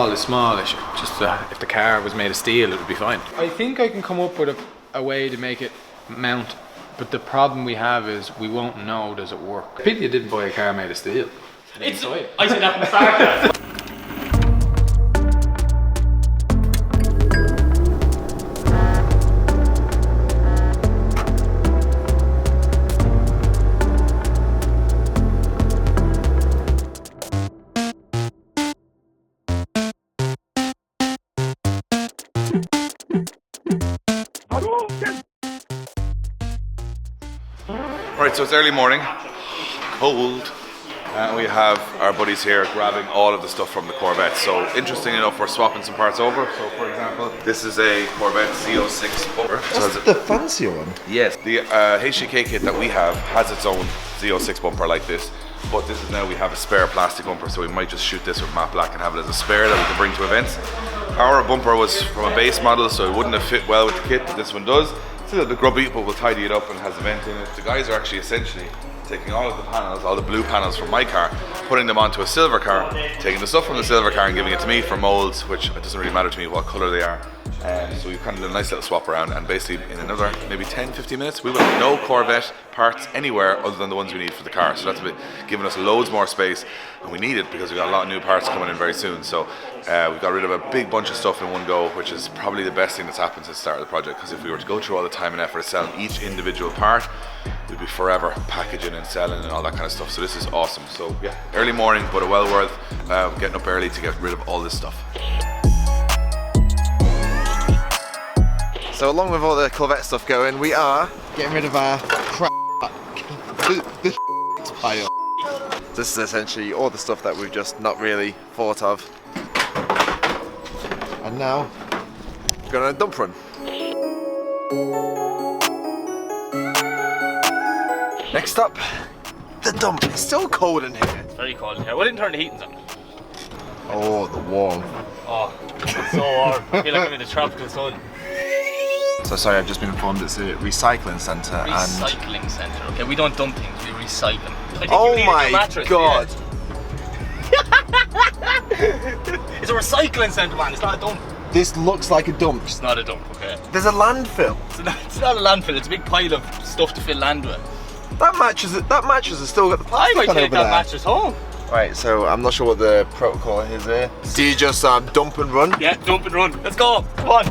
All is small issue. Just if the car was made of steel, it would be fine. I think I can come up with a way to make it mount, but the problem we have is we won't know, does it work? I pity you didn't buy a car made of steel. I said that from the start. Right, so it's early morning, cold, and we have our buddies here grabbing all of the stuff from the Corvette. So interesting enough, we're swapping some parts over. So for example, this is a Corvette C6 bumper. That's the fancier one. Yes, the HGK kit that we have has its own Z06 bumper like this, but this is now we have a spare plastic bumper, so we might just shoot this with matte black and have it as a spare that we can bring to events. Our bumper was from a base model, so it wouldn't have fit well with the kit, but this one does. It's a little bit grubby, but we'll tidy it up and has a vent in it. The guys are actually essentially taking all of the panels, all the blue panels from my car, putting them onto a silver car, taking the stuff from the silver car and giving it to me for molds, which it doesn't really matter to me what colour they are. So we've kind of done a nice little swap around, and basically in another maybe 10-15 minutes we will have no Corvette parts anywhere other than the ones we need for the car. So that's giving us loads more space, and we need it because we've got a lot of new parts coming in very soon. So we've got rid of a big bunch of stuff in one go, which is probably the best thing that's happened since the start of the project, because if we were to go through all the time and effort of selling each individual part, we'd be forever packaging and selling and all that kind of stuff. So this is awesome. So yeah, early morning, but well worth getting up early to get rid of all this stuff. So along with all the Corvette stuff going, we are getting rid of our crap pile. This is essentially all the stuff that we've just not really thought of. And now, we're going on a dump run. Next up, the dump. It's still cold in here. It's very cold in here. We didn't turn the heatings on. Oh, the warm. Oh, it's so warm. I feel like I'm in the tropical sun. So sorry, I've just been informed it's a recycling centre. Recycling centre. Okay, we don't dump things, we recycle them. Oh my god! It's a recycling centre, man. It's not a dump. This looks like a dump. It's not a dump, okay? There's a landfill. It's not a landfill. It's a big pile of stuff to fill land with. That mattress has still got the plastic I might on take over that there. mattress home. Right, so I'm not sure what the protocol is here. Do you just dump and run? Yeah, dump and run. Let's go. Come on.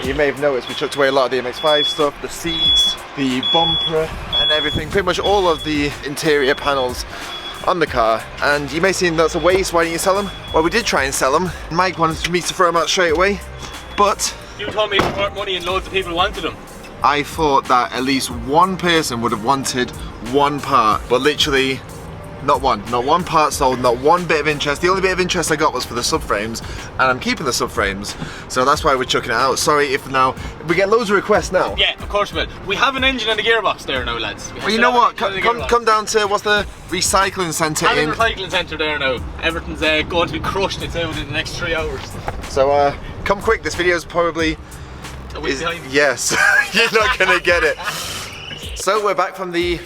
You may have noticed we chucked away a lot of the MX5 stuff, the seats, the bumper and everything, pretty much all of the interior panels on the car. And you may think that's a waste, why don't you sell them? Well, we did try and sell them. Mike wanted me to throw them out straight away, but you told me it was worth money and loads of people wanted them. I thought that at least one person would have wanted one part, but literally not one part sold, not one bit of interest. The only bit of interest I got was for the subframes, and I'm keeping the subframes, so that's why we're chucking it out. Sorry if now, we get loads of requests now. Yeah, of course we will. We have an engine and a gearbox there now, lads. Well, you know what, come down to, what's the recycling centre in? There's a recycling centre there now. Everything's going to be crushed, it's out in the next 3 hours. So come quick, this video is probably... A week behind. Yes, you're not gonna get it. So we're back from the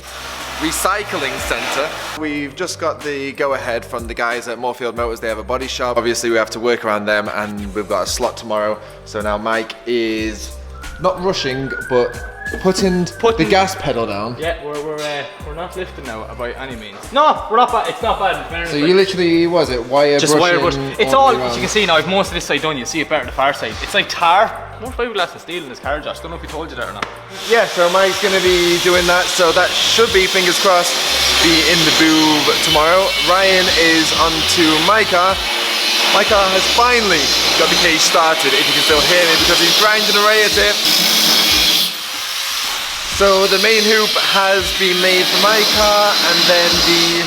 recycling centre. We've just got the go-ahead from the guys at Moorfield Motors. They have a body shop. Obviously we have to work around them, and we've got a slot tomorrow. So now Mike is not rushing, but putting the gas pedal down. Yeah, we're not lifting now by any means. No, we're not bad. It's not bad in fairness. So you literally, was it wire just brushing? Wire brush. It's all, as you can see now, I've most of this side done. You see it better on the far side. It's like tar. More fiberglass and steel in this car, Josh. Don't know if he told you that or not. Yeah, so Mike's going to be doing that, so that should be, fingers crossed, be in the boob tomorrow. Ryan is onto my car. My car has finally got the cage started, if you can still hear me, because he's grinding away at it. So the main hoop has been made for my car, and then the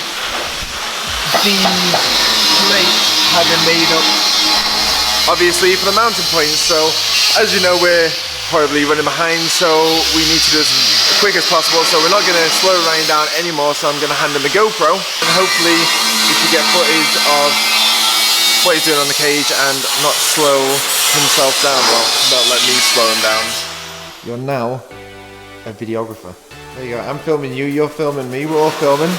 plates have been made up, obviously, for the mounting points. So as you know, we're horribly running behind, so we need to do this as quick as possible. So we're not going to slow Ryan down anymore, so I'm going to hand him a GoPro, and hopefully we can get footage of what he's doing on the cage and not slow himself down. Well, not let me slow him down. You're now a videographer. There you go. I'm filming you, you're filming me, we're all filming.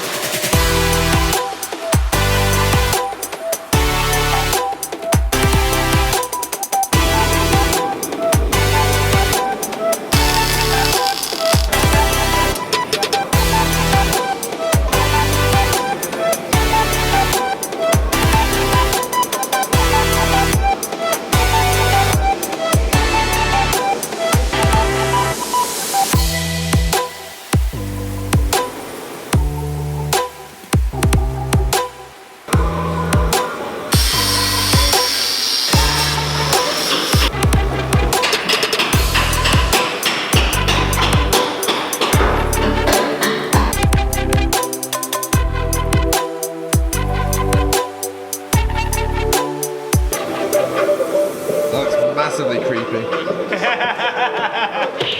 Massively creepy.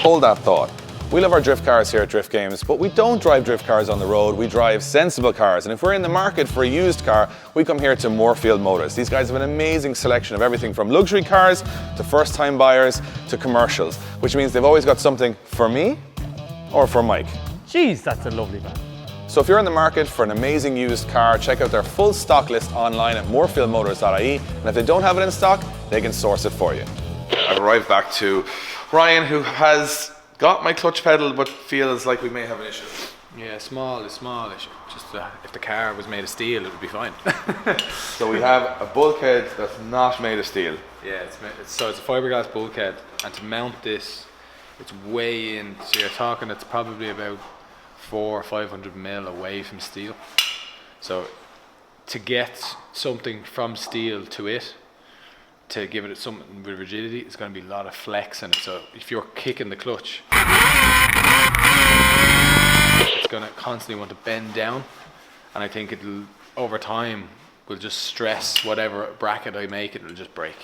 Hold that thought. We love our drift cars here at Drift Games, but we don't drive drift cars on the road, we drive sensible cars. And if we're in the market for a used car, we come here to Moorfield Motors. These guys have an amazing selection of everything from luxury cars to first-time buyers to commercials, which means they've always got something for me or for Mike. Jeez, that's a lovely van. So if you're in the market for an amazing used car, check out their full stock list online at moorfieldmotors.ie, and if they don't have it in stock, they can source it for you. I've arrived back to Ryan, who has got my clutch pedal but feels like we may have an issue. Yeah, small issue. Just if the car was made of steel, it would be fine. So we have a bulkhead that's not made of steel. Yeah, it's a fiberglass bulkhead, and to mount this, it's way in. So you're talking, it's probably about 400 or 500 mil away from steel. So to get something from steel to it, to give it something with rigidity, it's going to be a lot of flex in it. So if you're kicking the clutch, it's going to constantly want to bend down, and I think it'll, over time, will just stress whatever bracket I make, it'll just break.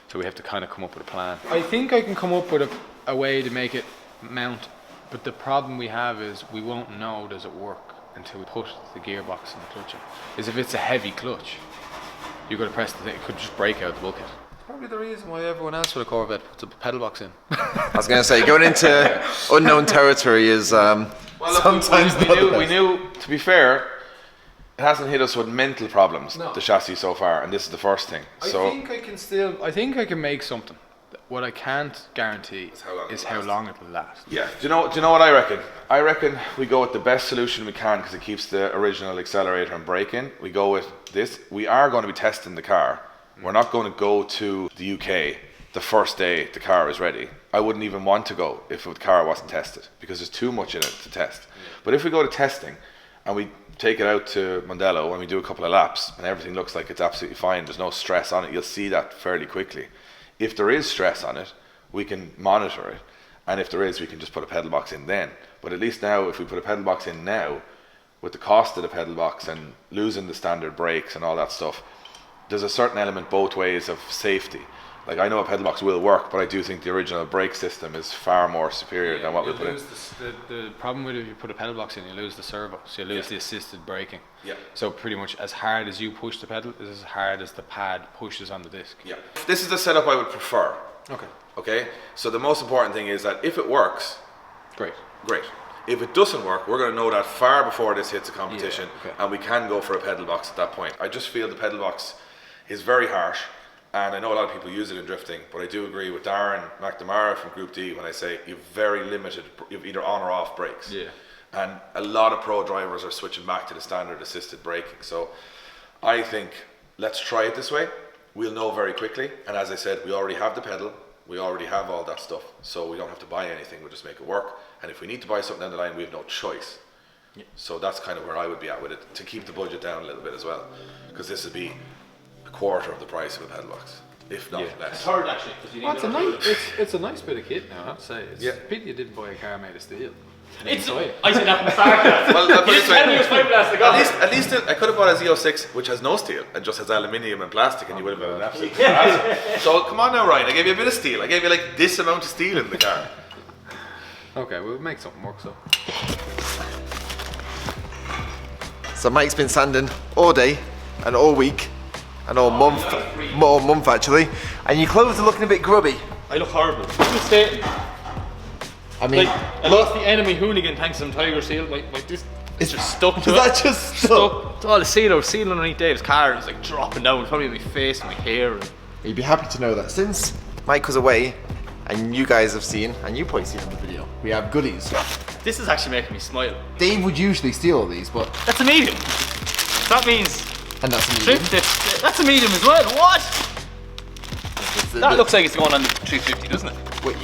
So we have to kind of come up with a plan. I think I can come up with a way to make it mount, but the problem we have is we won't know does it work until we put the gearbox and the clutch in. Is if it's a heavy clutch, you've got to press the thing, it could just break out the bulkhead. Probably the reason why everyone else with a Corvette puts a pedal box in. I was going to say, going into unknown territory is Well, look, sometimes we knew, to be fair, it hasn't hit us with mental problems, No. the chassis so far, and this is the first thing. So I think I can make something. What I can't guarantee is how long it will last. yeah, do you know what I reckon? I reckon we go with the best solution we can because it keeps the original accelerator and brake in. We go with this. We are going to be testing the car. We're not going to go to the UK the first day the car is ready. I wouldn't even want to go if the car wasn't tested because there's too much in it to test. But if we go to testing and we take it out to Mondello and we do a couple of laps and everything looks like it's absolutely fine, there's no stress on it, you'll see that fairly quickly. If there is stress on it, we can monitor it, and if there is, we can just put a pedal box in then. But at least now, if we put a pedal box in now, with the cost of the pedal box and losing the standard brakes and all that stuff, there's a certain element both ways of safety. Like, I know a pedal box will work, but I do think the original brake system is far more superior than what we put in. The problem with it, if you put a pedal box in, you lose the servo, so you lose the assisted braking. Yeah. So pretty much as hard as you push the pedal is as hard as the pad pushes on the disc. Yeah. This is the setup I would prefer. Okay. Okay? So the most important thing is that if it works, Great. great. If it doesn't work, we're going to know that far before this hits a competition, Yeah, okay. and we can go for a pedal box at that point. I just feel the pedal box is very harsh, and I know a lot of people use it in drifting, but I do agree with Darren McNamara from Group D when I say you've very limited, you've either on or off brakes. Yeah. And a lot of pro drivers are switching back to the standard assisted braking. So I think let's try it this way. We'll know very quickly, and as I said, we already have the pedal, we already have all that stuff, so we don't have to buy anything, we'll just make it work. And if we need to buy something down the line, we have no choice. Yeah. So that's kind of where I would be at with it, to keep the budget down a little bit as well, because this would be a quarter of the price of a pedal box, if not less. Third actually, because you need It's a nice bit of kit now, I have to say. It's Yeah. a pity you didn't buy a car made of steel. It's, I said that from the start. Well, You didn't tell me it was fiberglass. at least I could have bought a Z06 which has no steel and just has aluminium and plastic, and you would have been an absolute disaster. So come on now, Ryan, I gave you a bit of steel. I gave you like this amount of steel in the car. Okay, we'll make something work, so. So Mike's been sanding all day and all week and all month actually, and your clothes are looking a bit grubby. I look horrible. Just stay. I mean, Like, I lost the enemy hooligan thanks to some tiger seal. It's just stuck to is it. that just stuck? Oh, the seal underneath Dave's car, and it was like dropping down, probably in my face and my hair. You'd be happy to know that since Mike was away, and you guys have seen, and you probably seen in the video, we have goodies. This is actually making me smile. Dave would usually steal all these, but That's a medium. That means and that's a medium. that's a medium as well. What? That looks like it's going on 350, doesn't it? What,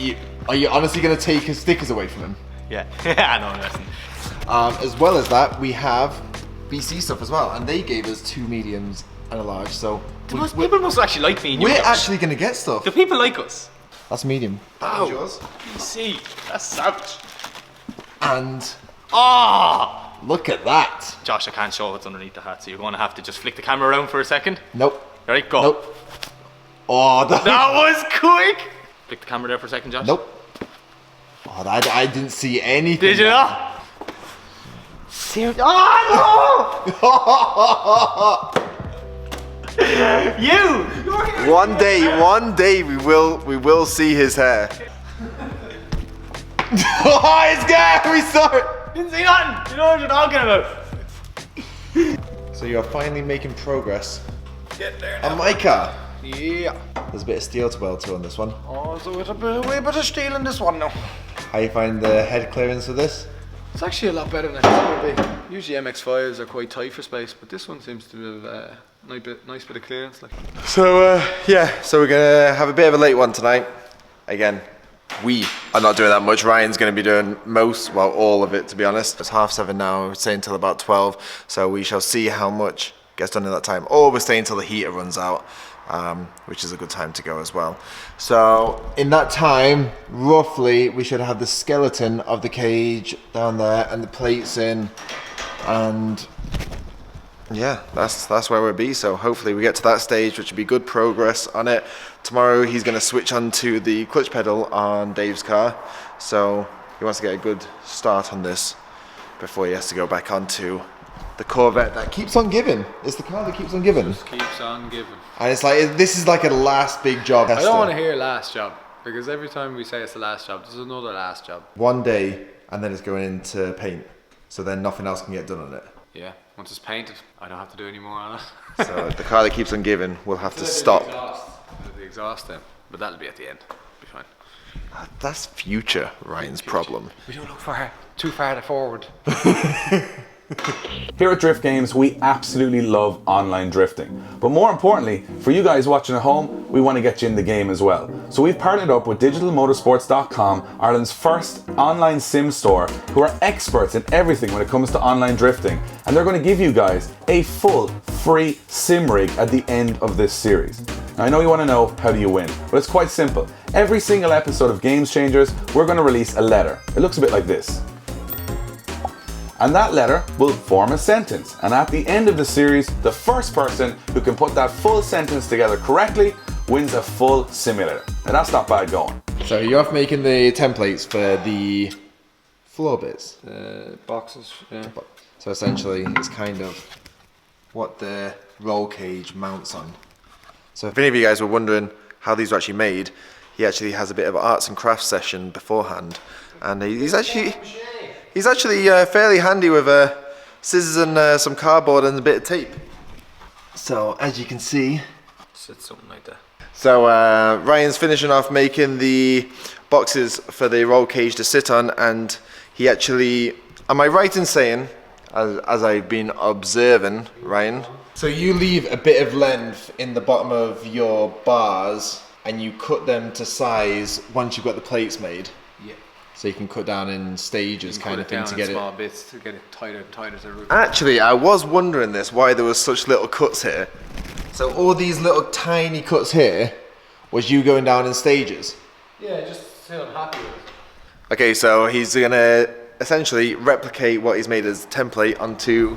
are you honestly going to take his stickers away from him? Yeah. I know, listen. As well as that, we have BC stuff as well, and they gave us 2 mediums and a large. So People must actually like me and you. we're guys. actually going to get stuff. Do people like us? That's medium. Oh, yours. PC. That's savage. And Ah! look at that. Josh, I can't show what's underneath the hat, so you're going to have to just flick the camera around for a second. Nope. Alright, go. Nope. Oh, That was quick! Flick the camera there for a second, Josh. Nope. Oh, I didn't see anything. Did you not? Seriously? Oh, no! You! One day we will see his hair. Oh, it's there! We saw it! Didn't see nothing! You know what you're talking about. So you're finally making progress Get there. on my car. Yeah. There's a bit of steel to weld to on this one. Oh, so it's a wee bit of steel in this one now. How you find the head clearance with this? It's actually a lot better than I thought it would be. Usually MX5s are quite tight for space, but this one seems to have a nice bit of clearance. Like. So yeah, so we're gonna have a bit of a late one tonight. Again, we are not doing that much. Ryan's gonna be doing all of it, to be honest. It's 7:30 now, we're staying till about 12, so we shall see how much gets done in that time. Or we're staying till the heater runs out, which is a good time to go as well. So in that time, roughly, we should have the skeleton of the cage down there and the plates in, and yeah, that's where we'll be. So hopefully we get to that stage, which will be good progress on it. Tomorrow he's going to switch on to the clutch pedal on Dave's car, so he wants to get a good start on this before he has to go back onto the Corvette that keeps on giving. It's the car that keeps on giving. Just keeps on giving. And it's like, this is like a last big job. I don't want to hear last job, because every time we say it's the last job, there's another last job. One day, and then it's going into paint, so then nothing else can get done on it. Yeah, once it's painted, I don't have to do any more on it. So the car that keeps on giving will have to stop. The exhaust then, but that'll be at the end. Be fine. That's future Ryan's problem. We don't look too far forward. Here at Drift Games, we absolutely love online drifting. But more importantly, for you guys watching at home, we want to get you in the game as well. So we've partnered up with digitalmotorsports.com, Ireland's first online sim store, who are experts in everything when it comes to online drifting. And they're going to give you guys a full free sim rig at the end of this series. Now, I know you want to know how do you win, but it's quite simple. Every single episode of Games Changers, we're going to release a letter. It looks a bit like this. And that letter will form a sentence. And at the end of the series, the first person who can put that full sentence together correctly wins a full simulator. Now that's not bad going. So you're off making the templates for the floor bits. Boxes, yeah. So essentially, it's kind of what the roll cage mounts on. So if any of you guys were wondering how these were actually made, he actually has a bit of an arts and crafts session beforehand. And he's actually fairly handy with scissors and some cardboard and a bit of tape. So as you can see, It's something like that. so Ryan's finishing off making the boxes for the roll cage to sit on, and he actually, am I right in saying, as I've been observing, Ryan? So you leave a bit of length in the bottom of your bars and you cut them to size once you've got the plates made? Yeah. So you can cut down in stages kind of thing to get small bits to get it tighter and tighter to the roof. Actually, I was wondering this, why there was such little cuts here. So all these little tiny cuts here was you going down in stages? Yeah, just say I'm happy with it. Okay, so he's gonna essentially replicate what he's made as a template onto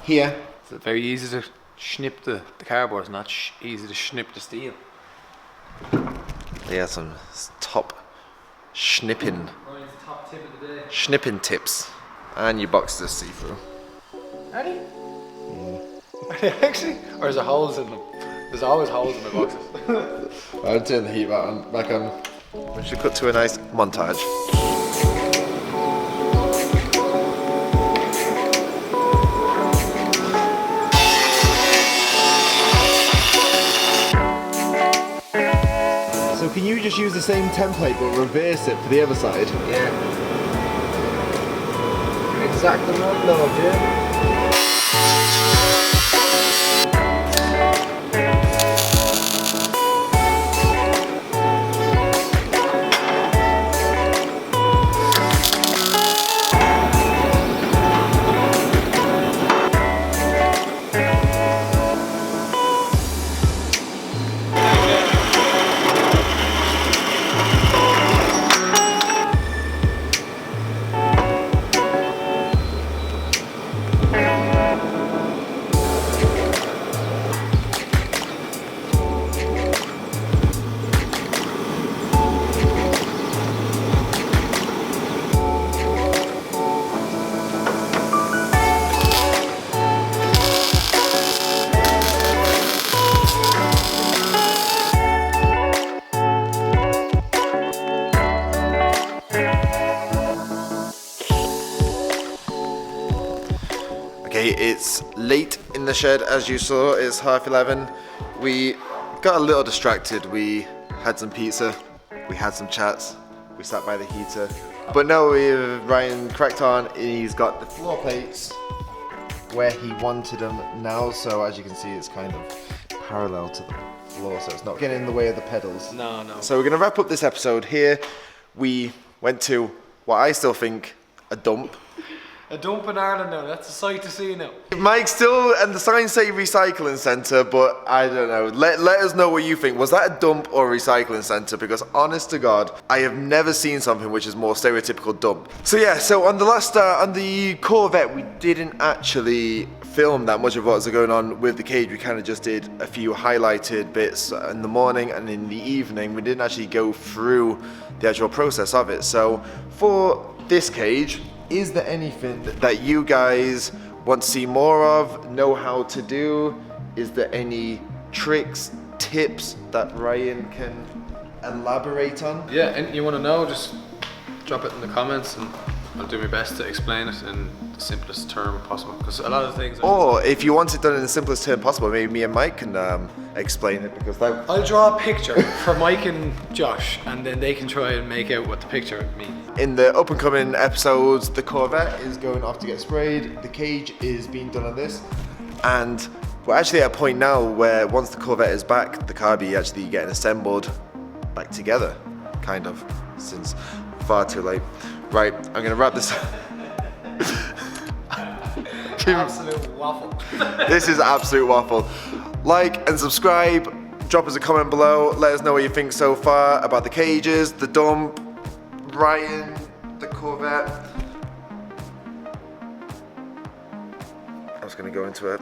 here. It's very easy to snip the cardboard, it's not easy to snip the steel. Yeah, some top schnipping Ryan's top tip of the day. schnipping tips. And your boxes are see-through. Are they? Yeah. Are they actually? Or is there holes in them? There's always holes in the boxes. I'll turn the heat back on. We should cut to a nice montage. can you just use the same template but reverse it for the other side? Yeah. Exactly what love, yeah. Okay, it's late in the shed as you saw, it's 11:30. We got a little distracted, we had some pizza, we had some chats, we sat by the heater. But no, Ryan cracked on, he's got the floor plates where he wanted them now, so as you can see it's kind of parallel to the floor, so it's not getting in the way of the pedals. No. So we're gonna wrap up this episode here. We went to what I still think a dump. A dump in Ireland now, that's a sight to see now. Mike still, and the signs say recycling centre, but I don't know. Let us know what you think. Was that a dump or a recycling centre? Because honest to God, I have never seen something which is more stereotypical dump. So yeah, so on the last, on the Corvette, we didn't actually film that much of what was going on with the cage. We kind of just did a few highlighted bits in the morning and in the evening. We didn't actually go through the actual process of it. So for this cage, is there anything that you guys want to see more of, know how to do? Is there any tricks, tips that Ryan can elaborate on? Yeah, and you want to know, just drop it in the comments and I'll do my best to explain it in the simplest term possible, because a lot of things... Or if you want it done in the simplest term possible, maybe me and Mike can explain it, because that... I'll draw a picture for Mike and Josh, and then they can try and make out what the picture means. In the up and coming episodes, the Corvette is going off to get sprayed, the cage is being done on this, and we're actually at a point now where once the Corvette is back, the car will be actually getting assembled back together, kind of, since far too late. Right, I'm gonna wrap this up. Absolute waffle. This is absolute waffle. Like and subscribe, drop us a comment below, let us know what you think so far about the cages, the dump, Ryan, the Corvette. I was gonna go into it.